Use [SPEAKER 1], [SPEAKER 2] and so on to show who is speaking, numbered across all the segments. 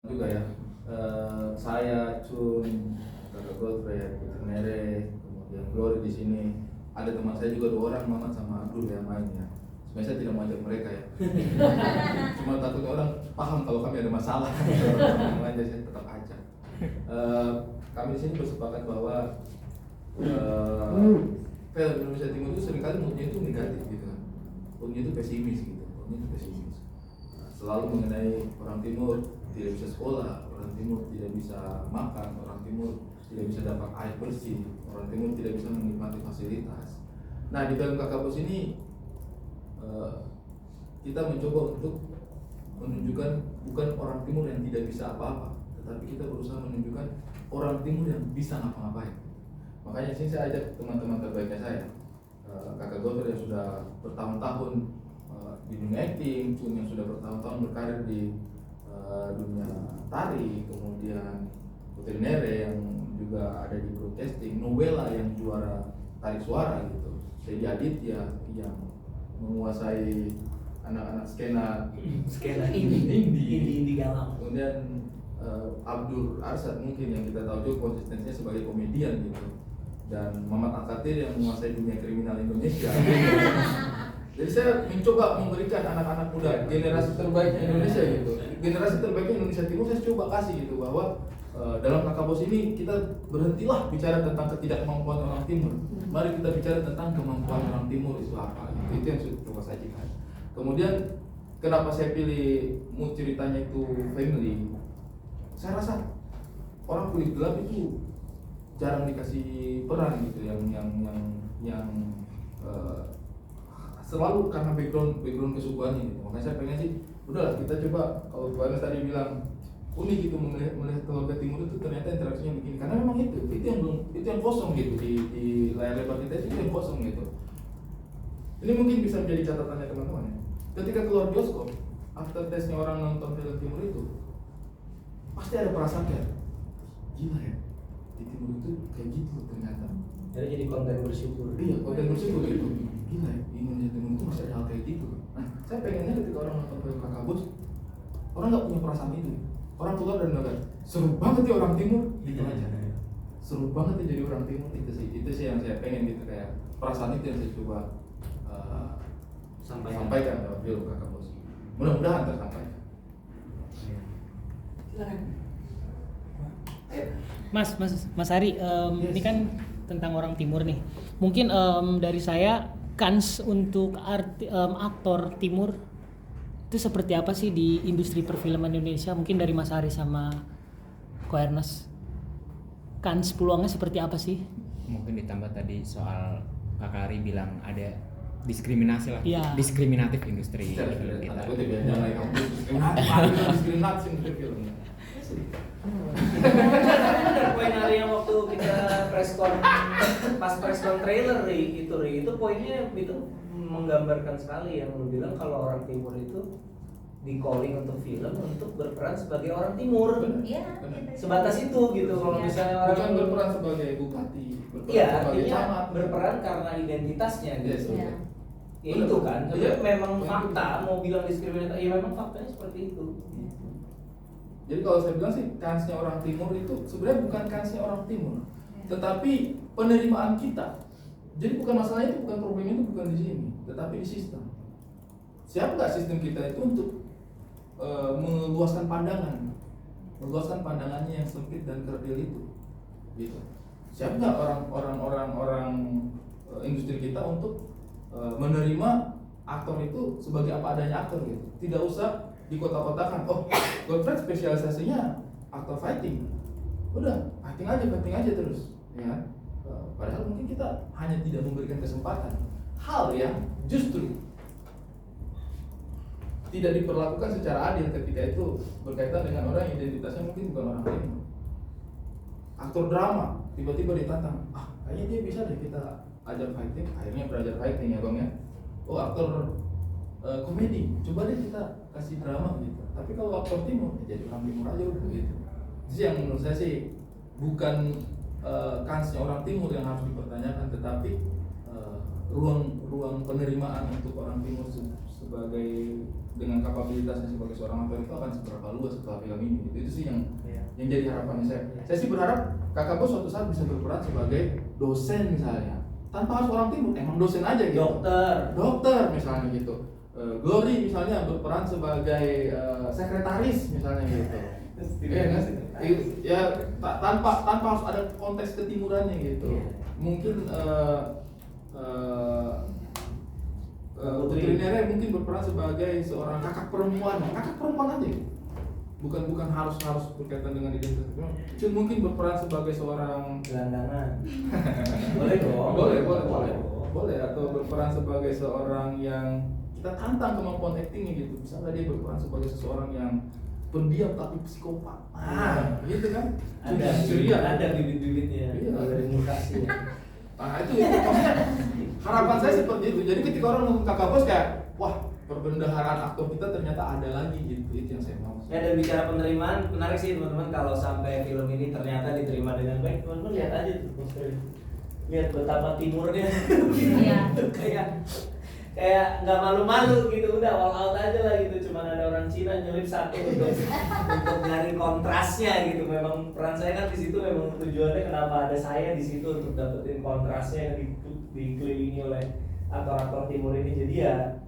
[SPEAKER 1] juga ya. Saya Cun, Kakak Godfrey, Putri Nere, kemudian Glory di sini. Ada teman saya juga 2 orang, Mamat sama Abdul yang main ya. Sebenarnya saya tidak mau ajak mereka ya. Cuma takut orang paham kalau kami ada masalah. Yang lain jadi saya tetap ajak. Kami di sini bersepakat bahwa film Indonesia Timur itu seringkali moodnya itu negatif gitu kan. Moodnya itu pesimis gitu. Selalu mengenai orang Timur tidak bisa sekolah, orang Timur tidak bisa makan, orang Timur tidak bisa dapat air bersih, orang Timur tidak bisa menikmati fasilitas. Nah di film Kakak Bos ini kita mencoba untuk menunjukkan bukan orang Timur yang tidak bisa apa-apa, tetapi kita berusaha menunjukkan orang Timur yang bisa ngapa-ngapain. Makanya sini saya ajak teman-teman terbaiknya saya, Kakak Godfrey yang sudah bertahun-tahun di dunia acting, Cun yang sudah bertahun-tahun berkarir di dunia tari, kemudian Putri Nere yang juga ada di broadcasting, Novela yang juara tarik suara gitu, Teddy Aditya yang menguasai anak-anak skena indie
[SPEAKER 2] galau.
[SPEAKER 1] Kemudian Abdul Arsad mungkin yang kita tahu juga konsistensinya sebagai komedian gitu, dan Mamat Akatir yang menguasai dunia kriminal Indonesia. Jadi saya mencoba memberikan anak-anak muda generasi terbaik Indonesia gitu, generasi terbaik Indonesia Timur saya coba kasih gitu bahwa dalam Kakak Bos ini kita berhentilah bicara tentang ketidakmampuan orang Timur, mari kita bicara tentang kemampuan orang Timur itu apa. Itu yang saya coba sajikan. Kemudian kenapa saya pilih mood ceritanya itu family? Saya rasa orang kulit gelap itu jarang dikasih peran gitu, yang selalu karena background kesukuannya gitu. Makanya saya pengen sih, udahlah kita coba, kalau Pak Ernest tadi bilang unik gitu melihat keluarga Timur itu ternyata interaksinya begini, karena memang itu yang kosong gitu di layar lebar kita, itu yang kosong gitu. Ini mungkin bisa menjadi catatannya teman-teman ya. Ketika keluar bioskop, after testnya orang nonton film Timur itu pasti ada perasaan kayak gila ya, di Timur itu kayak gitu ternyata.
[SPEAKER 2] Jadi konten bersyukur.
[SPEAKER 1] Iya, konten bersyukur gitu. Gila ya, di Indonesia Timur itu masih ada hal kayak gitu. Nah, saya pengennya ketika orang nonton film Kakak Bos, orang nggak punya perasaan itu. Orang keluar dan bilang, seru banget ya orang Timur, gitu aja. Seru banget ya jadi orang Timur, itu sih yang saya pengen gitu, kayak perasaan itu yang saya coba sampaikan dalam film Kakak Bos. Mudah-mudahan tersampaikan.
[SPEAKER 2] Silakan.
[SPEAKER 3] Mas Ari,
[SPEAKER 1] Yes.
[SPEAKER 3] Ini kan tentang orang Timur nih. Mungkin dari saya kans untuk aktor Timur itu seperti apa sih di industri perfilman Indonesia? Mungkin dari Mas Ari sama Ko Ernest. Kans peluangnya seperti apa sih?
[SPEAKER 4] Mungkin ditambah tadi soal Kak Ari bilang ada diskriminasi lah,
[SPEAKER 3] Iya.
[SPEAKER 4] diskriminatif industri film kita.
[SPEAKER 1] Aku tuh biasa lagi kamu diskriminasi untuk filmnya.
[SPEAKER 2] Benar poin hari yang waktu kita pas press con trailer itu poinnya itu menggambarkan sekali, yang lu bilang kalau orang Timur itu di calling untuk film untuk berperan sebagai orang Timur.
[SPEAKER 5] Iya.
[SPEAKER 2] Sebatas itu gitu. Kalau misalnya orang
[SPEAKER 1] bukan berperan sebagai bupati,
[SPEAKER 2] iya,
[SPEAKER 1] sebagai
[SPEAKER 2] artinya
[SPEAKER 1] camat,
[SPEAKER 2] berperan karena identitasnya gitu.
[SPEAKER 1] Iya.
[SPEAKER 2] Ya itu kan,
[SPEAKER 1] Iya.
[SPEAKER 2] memang fakta, mau bilang diskriminatif, ya memang faktanya seperti itu.
[SPEAKER 1] Jadi kalau saya bilang sih kansnya orang Timur itu sebenarnya bukan kansnya orang Timur, tetapi penerimaan kita. Jadi bukan masalahnya itu, bukan problemnya itu bukan di sini, tetapi di sistem. Siap nggak sistem kita itu untuk meluaskan pandangannya yang sempit dan kerdil itu, gitu. Siap nggak orang industri kita untuk menerima aktor itu sebagai apa adanya aktor gitu, tidak usah di kota-kotakan. Oh, Godfrey spesialisasinya aktor fighting, udah fighting aja terus, ya. Padahal mungkin kita hanya tidak memberikan kesempatan hal yang justru tidak diperlakukan secara adil ketika itu berkaitan dengan orang yang identitasnya mungkin bukan orang Timur. Aktor drama tiba-tiba ditantang, kayaknya dia bisa deh kita ajak fighting, akhirnya belajar fighting ya bang ya. Oh, aktor komedi, coba deh kita kasih drama gitu. Tapi kalau aktor Timur, ya jadi orang Timur aja udah gitu. Jadi yang menurut saya sih bukan kansnya orang Timur yang harus dipertanyakan, tetapi ruang penerimaan untuk orang Timur sebagai dengan kapabilitasnya sebagai seorang aktor itu akan seberapa luas setelah film ini gitu. Itu sih yang jadi harapannya saya. Saya sih berharap Kakak Bos suatu saat bisa berperan sebagai dosen misalnya, tanpa harus orang timur, emang dosen aja gitu. Dokter misalnya gitu. Glory misalnya berperan sebagai sekretaris misalnya gitu. Iya kan? Ya tanpa harus ada konteks ketimurannya gitu. Mungkin Putri Nere mungkin berperan sebagai seorang kakak perempuan aja. Bukan harus berkaitan dengan identitas. Cuma mungkin berperan sebagai seorang
[SPEAKER 2] gelandangan. Boleh dong.
[SPEAKER 1] Boleh atau berperan sebagai seorang yang kita tantang kemampuan aktingnya gitu. Misalnya dia berperan sebagai seseorang yang pendiam tapi psikopat. Gitu kan?
[SPEAKER 2] Ada bibit-bibitnya.
[SPEAKER 1] Iya.
[SPEAKER 2] Dari muka sih.
[SPEAKER 1] Nah itu maksudnya harapan saya seperti itu. Jadi ketika orang nonton Kakak Bos kayak, wah perbendaharaan aktor kita ternyata ada lagi gitu. Itu yang saya mau.
[SPEAKER 2] Ya, dan bicara penerimaan, menarik sih teman-teman kalau sampai film ini ternyata diterima dengan baik, teman-teman lihat aja tuh, lihat betapa timurnya.
[SPEAKER 5] Iya.
[SPEAKER 2] kayak nggak malu-malu gitu, udah all out aja lah gitu. Cuman ada orang Cina nyelip satu untuk nyari kontrasnya gitu. Memang peran saya kan di situ memang tujuannya kenapa ada saya di situ untuk dapetin kontrasnya yang dikelilingi oleh aktor-aktor timur ini. Jadi ya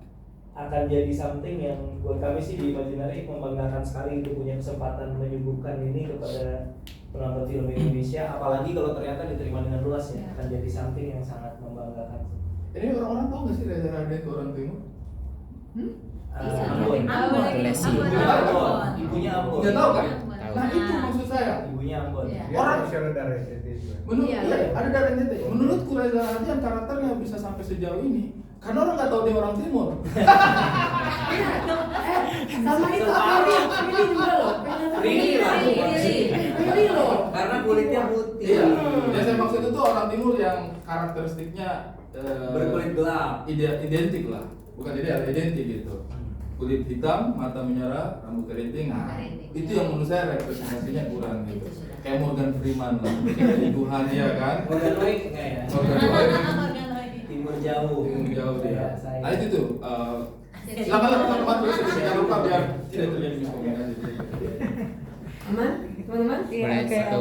[SPEAKER 2] akan jadi something yang buat kami sih di Imaginary membanggakan sekali itu punya kesempatan menyuguhkan ini kepada penonton film Indonesia, apalagi kalau ternyata diterima dengan luas ya, akan jadi something yang sangat membanggakan.
[SPEAKER 1] Ini orang-orang tahu nggak sih Reza Rahardian itu orang timur?
[SPEAKER 2] Ambon. Ibunya Ambon.
[SPEAKER 1] Nggak tahu kan?
[SPEAKER 5] Ambon.
[SPEAKER 1] Nah itu maksud saya.
[SPEAKER 2] Ibunya Ambon.
[SPEAKER 5] Iya.
[SPEAKER 1] Orang
[SPEAKER 6] darah NTT juga.
[SPEAKER 1] menurut
[SPEAKER 5] Iya.
[SPEAKER 1] iya, ada darah NTT. Menurutku Reza Rahardian karakternya bisa sampai sejauh ini karena orang nggak tahu dia orang timur.
[SPEAKER 7] Sama itu Prilly juga loh. Prilly loh.
[SPEAKER 2] Karena kulitnya putih.
[SPEAKER 1] Iya. Yang saya maksud itu orang timur yang karakteristiknya
[SPEAKER 2] Berkulit gelap.
[SPEAKER 1] identik lah, bukan identik gitu. Kulit hitam, mata menyerah, rambut keriting. Nah,
[SPEAKER 5] Keriting,
[SPEAKER 1] itu
[SPEAKER 5] ya.
[SPEAKER 1] yang menurut saya representasinya kurang gitu.
[SPEAKER 5] Itu sudah.
[SPEAKER 1] Kayak Morgan Freeman lah, jadi Tuhan dia kan.
[SPEAKER 2] Morgan Oig enggak ya?
[SPEAKER 1] Morgan Freeman
[SPEAKER 2] Timur jauh.
[SPEAKER 1] jauh dia.
[SPEAKER 2] Saya.
[SPEAKER 1] Nah itu tuh. Silakan teman-teman tulis jangan lupa biar tidak terjadi miskomunikasi.
[SPEAKER 7] Aman, teman-teman?
[SPEAKER 4] Boleh, satu